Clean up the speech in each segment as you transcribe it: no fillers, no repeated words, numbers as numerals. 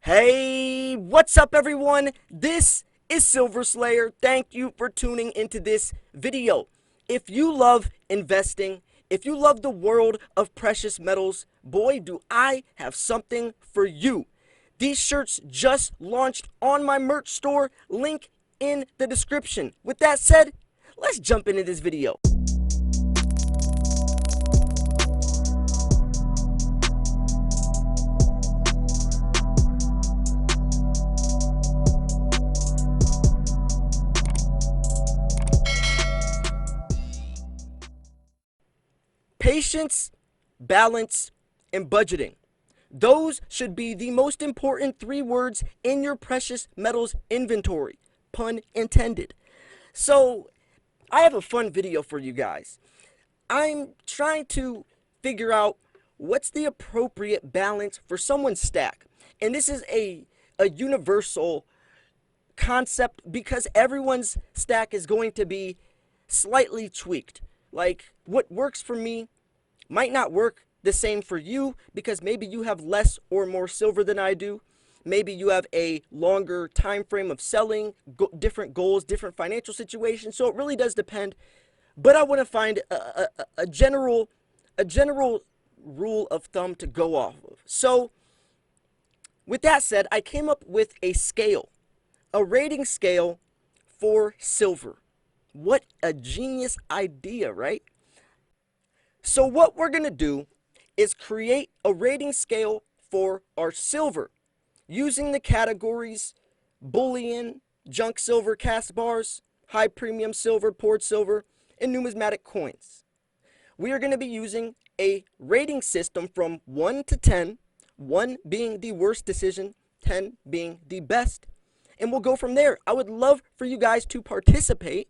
Hey, what's up everyone? This is Silver Slayer. Thank you for tuning into this video. If you love investing, if you love the world of precious metals, boy do I have something for you. These shirts just launched on my merch store, link in the description. With that said, let's jump into this video. Patience, balance, and budgeting. Those should be the most important three words in your precious metals inventory. Pun intended. So, I have a fun video for you guys. I'm trying to figure out what's the appropriate balance for someone's stack. And this is a universal concept because everyone's stack is going to be slightly tweaked. Like, what works for me might not work the same for you because maybe you have less or more silver than I do. Maybe you have a longer time frame of selling, different goals, different financial situations. So it really does depend. But I want to find a general rule of thumb to go off of. So with that said, I came up with a scale, a rating scale for silver. What a genius idea, right? So what we're going to do is create a rating scale for our silver using the categories bullion, junk silver, cast bars, high premium silver, poured silver, and numismatic coins. We are going to be using a rating system from 1 to 10, 1 being the worst decision, 10 being the best, and we'll go from there. I would love for you guys to participate.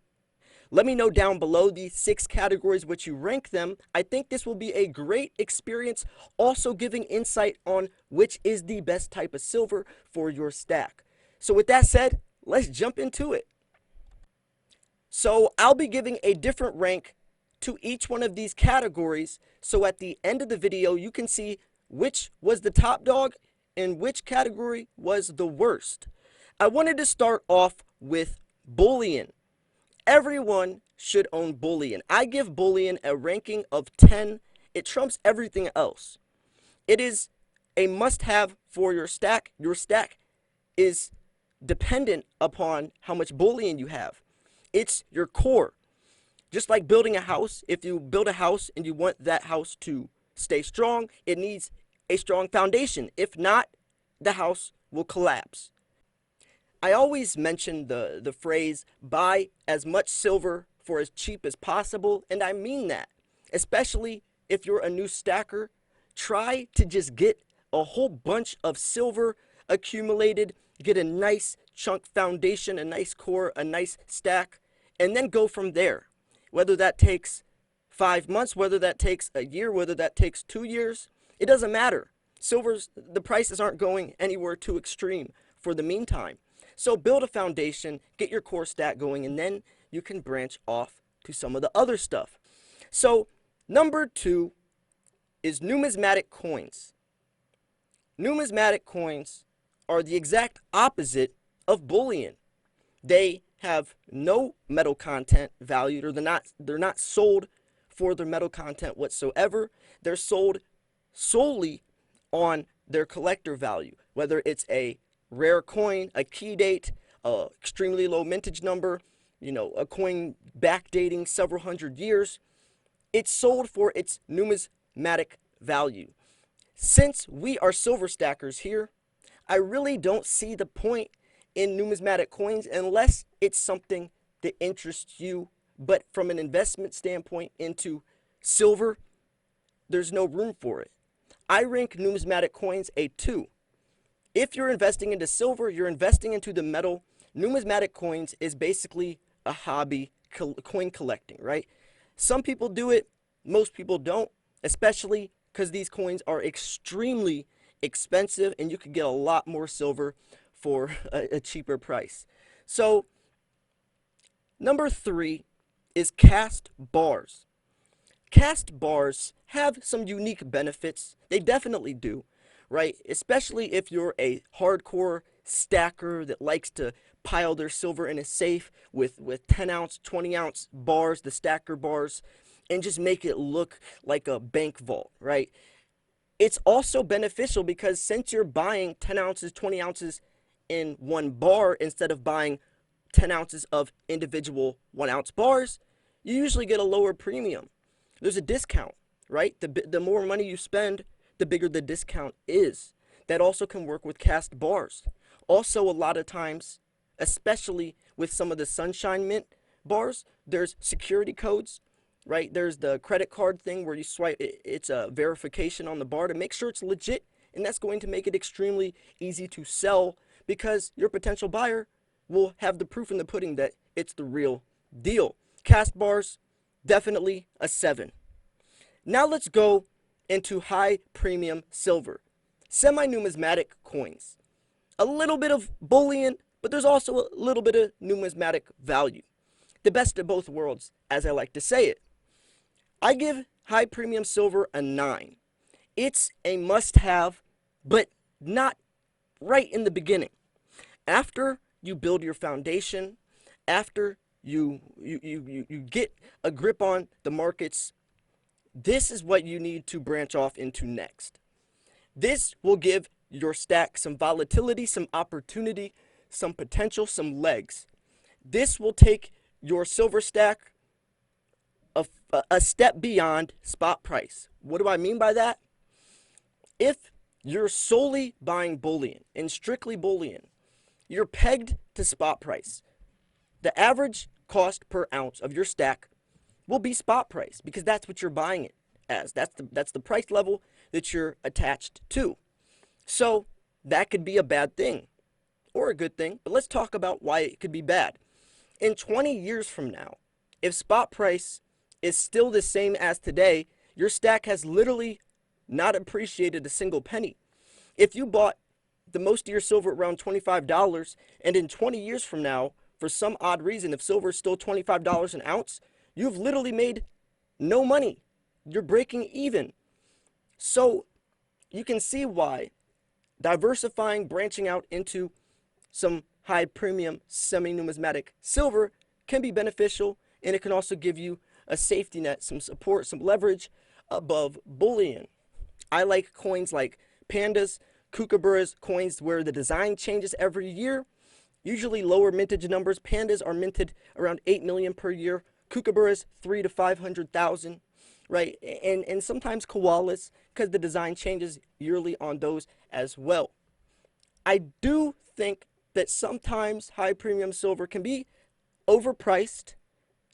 Let me know down below the 6 categories which you rank them. I think this will be a great experience, also giving insight on which is the best type of silver for your stack. So with that said, let's jump into it. So I'll be giving a different rank to each one of these categories, so at the end of the video you can see which was the top dog and which category was the worst. I wanted to start off with bullion. Everyone should own bullion. I give bullion a ranking of 10. It trumps everything else. It is a must-have for your stack. Your stack is dependent upon how much bullion you have. It's your core. Just like building a house, if you build a house and you want that house to stay strong, it needs a strong foundation. If not, the house will collapse. I always mention the phrase, buy as much silver for as cheap as possible, and I mean that. Especially if you're a new stacker, try to just get a whole bunch of silver accumulated, get a nice chunk foundation, a nice core, a nice stack, and then go from there. Whether that takes 5 months, whether that takes a year, whether that takes 2 years, it doesn't matter. The prices aren't going anywhere too extreme for the meantime. So build a foundation, get your core stack going, and then you can branch off to some of the other stuff. So number 2 is numismatic coins. Numismatic coins are the exact opposite of bullion. They have no metal content valued, or they're not sold for their metal content whatsoever. They're sold solely on their collector value, whether it's a rare coin, a key date, extremely low mintage number, a coin backdating several hundred years. It's sold for its numismatic value. Since we are silver stackers here, I really don't see the point in numismatic coins unless it's something that interests you. But from an investment standpoint into silver, there's no room for it. I rank numismatic coins a 2. If you're investing into silver, you're investing into the metal. Numismatic coins is basically a hobby, coin collecting, right? Some people do it, most people don't, especially because these coins are extremely expensive and you could get a lot more silver for a cheaper price. So number 3 is cast bars. Cast bars have some unique benefits. They definitely do. right? Especially if you're a hardcore stacker that likes to pile their silver in a safe with 10 ounce, 20 ounce bars, the stacker bars, and just make it look like a bank vault, right? It's also beneficial because since you're buying 10 ounces, 20 ounces in one bar instead of buying 10 ounces of individual 1 ounce bars, you usually get a lower premium. There's a discount, right? The more money you spend, the bigger the discount is. That also can work with cast bars. Also, a lot of times, especially with some of the Sunshine Mint bars, there's security codes, right? There's the credit card thing where you swipe, it's a verification on the bar to make sure it's legit, and that's going to make it extremely easy to sell because your potential buyer will have the proof in the pudding that it's the real deal. Cast bars, definitely a 7. Now let's go into high premium silver. Semi-numismatic coins. A little bit of bullion, but there's also a little bit of numismatic value. The best of both worlds, as I like to say it. I give high premium silver a 9. It's a must-have, but not right in the beginning. After you build your foundation, after you get a grip on the markets, this is what you need to branch off into next. This will give your stack some volatility, some opportunity, some potential, some legs. This will take your silver stack a step beyond spot price. What do I mean by that? If you're solely buying bullion and strictly bullion, you're pegged to spot price. The average cost per ounce of your stack will be spot price because that's what you're buying it as. That's the price level that you're attached to. So that could be a bad thing or a good thing, but let's talk about why it could be bad. In 20 years from now, if spot price is still the same as today, your stack has literally not appreciated a single penny. If you bought the most of your silver around $25, and in 20 years from now, for some odd reason, if silver is still $25 an ounce, you've literally made no money. You're breaking even. So you can see why diversifying, branching out into some high premium semi-numismatic silver can be beneficial, and it can also give you a safety net, some support, some leverage above bullion. I like coins like pandas, kookaburras, coins where the design changes every year. Usually lower mintage numbers. Pandas are minted around 8 million per year. Kookaburras 300,000 to 500,000, right? And sometimes koalas because the design changes yearly on those as well. I do think that sometimes high premium silver can be overpriced.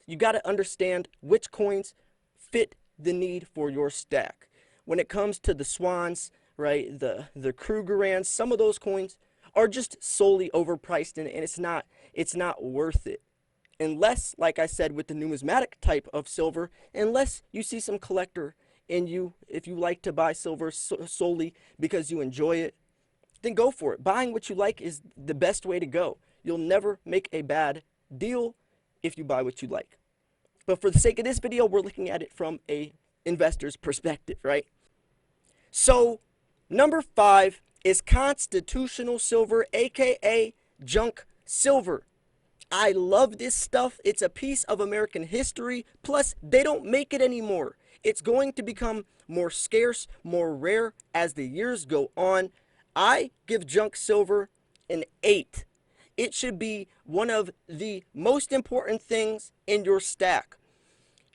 You got to understand which coins fit the need for your stack. When it comes to the swans, right, the Krugerrands, some of those coins are just solely overpriced, and it's not worth it. Unless, like I said, with the numismatic type of silver, unless you see some collector in you, if you like to buy silver solely because you enjoy it, then go for it. Buying what you like is the best way to go. You'll never make a bad deal if you buy what you like. But for the sake of this video, we're looking at it from a investor's perspective, right? So, number 5 is constitutional silver, aka junk silver. I love this stuff. It's a piece of American history. Plus, they don't make it anymore. It's going to become more scarce, more rare as the years go on. I give junk silver an 8. It should be one of the most important things in your stack.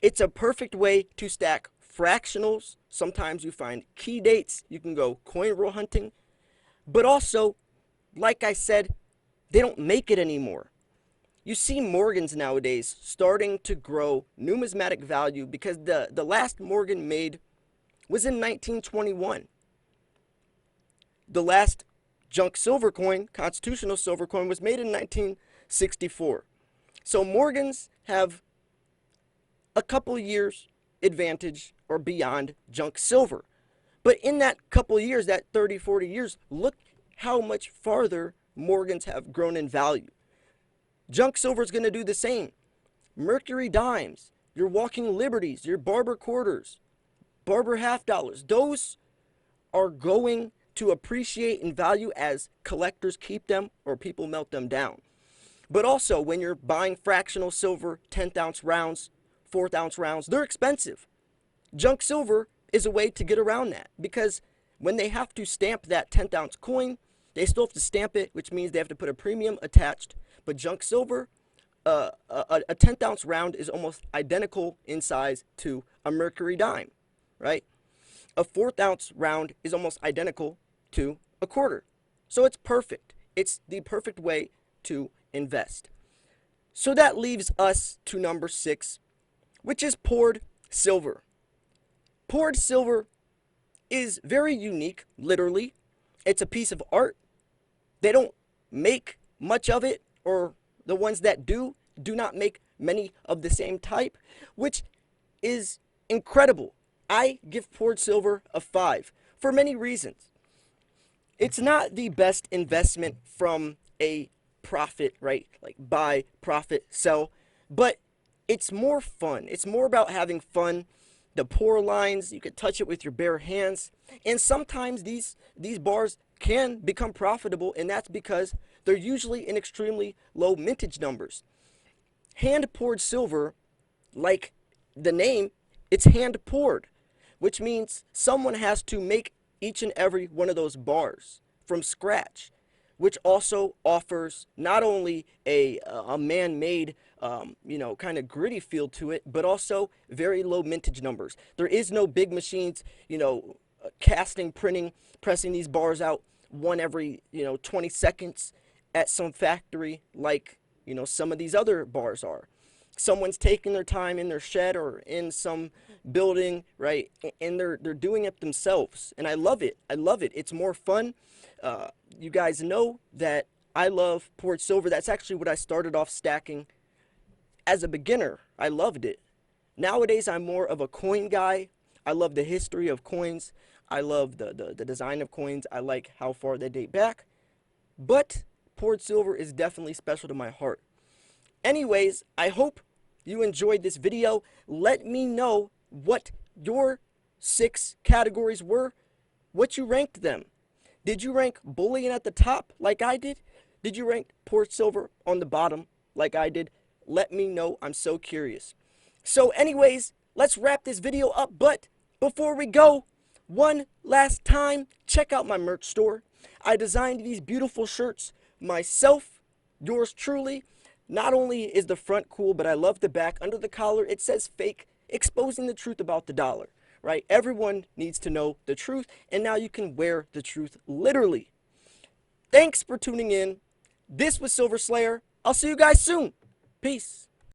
It's a perfect way to stack fractionals. Sometimes you find key dates. You can go coin roll hunting. But also, like I said, they don't make it anymore. You see Morgans nowadays starting to grow numismatic value because the last Morgan made was in 1921. The last junk silver coin, constitutional silver coin, was made in 1964. So Morgans have a couple years advantage or beyond junk silver. But in that couple years, that 30, 40 years, look how much farther Morgans have grown in value. Junk silver is going to do the same. Mercury dimes, your walking liberties, your Barber quarters, Barber half dollars, those are going to appreciate in value as collectors keep them or people melt them down. But also, when you're buying fractional silver, 10th ounce rounds, 4th ounce rounds, they're expensive. Junk silver is a way to get around that, because when they have to stamp that 10th ounce coin, they still have to stamp it, which means they have to put a premium attached. But junk silver, a 10th ounce round is almost identical in size to a mercury dime, right? A 4th ounce round is almost identical to a quarter. So it's perfect. It's the perfect way to invest. So that leaves us to number 6, which is poured silver. Poured silver is very unique, literally. It's a piece of art. They don't make much of it, or the ones that do not make many of the same type, which is incredible. I give poured silver a 5 for many reasons. It's not the best investment from a profit, right? Like buy, profit, sell, but it's more fun. It's more about having fun. The pour lines, you can touch it with your bare hands, and sometimes these bars can become profitable, and that's because they're usually in extremely low mintage numbers. Hand poured silver, like the name, it's hand poured, which means someone has to make each and every one of those bars from scratch, which also offers not only a man-made, kind of gritty feel to it, but also very low mintage numbers. There is no big machines, casting, printing, pressing these bars out one every, 20 seconds at some factory like, some of these other bars are. Someone's taking their time in their shed or in some building, right? And they're doing it themselves. And I love it. I love it. It's more fun. You guys know that I love poured silver. That's actually what I started off stacking as a beginner. I loved it. Nowadays, I'm more of a coin guy. I love the history of coins. I love the design of coins. I like how far they date back. But poured silver is definitely special to my heart. Anyways, I hope you enjoyed this video. Let me know what your 6 categories were, what you ranked them. Did you rank bullion at the top like I did? Did you rank poured silver on the bottom like I did? Let me know. I'm so curious. So anyways, let's wrap this video up. But before we go, one last time, check out my merch store. I designed these beautiful shirts myself, yours truly. Not only is the front cool, but I love the back. Under the collar, it says fake, exposing the truth about the dollar, right? Everyone needs to know the truth, and now you can wear the truth literally. Thanks for tuning in. This was Silver Slayer. I'll see you guys soon. Peace.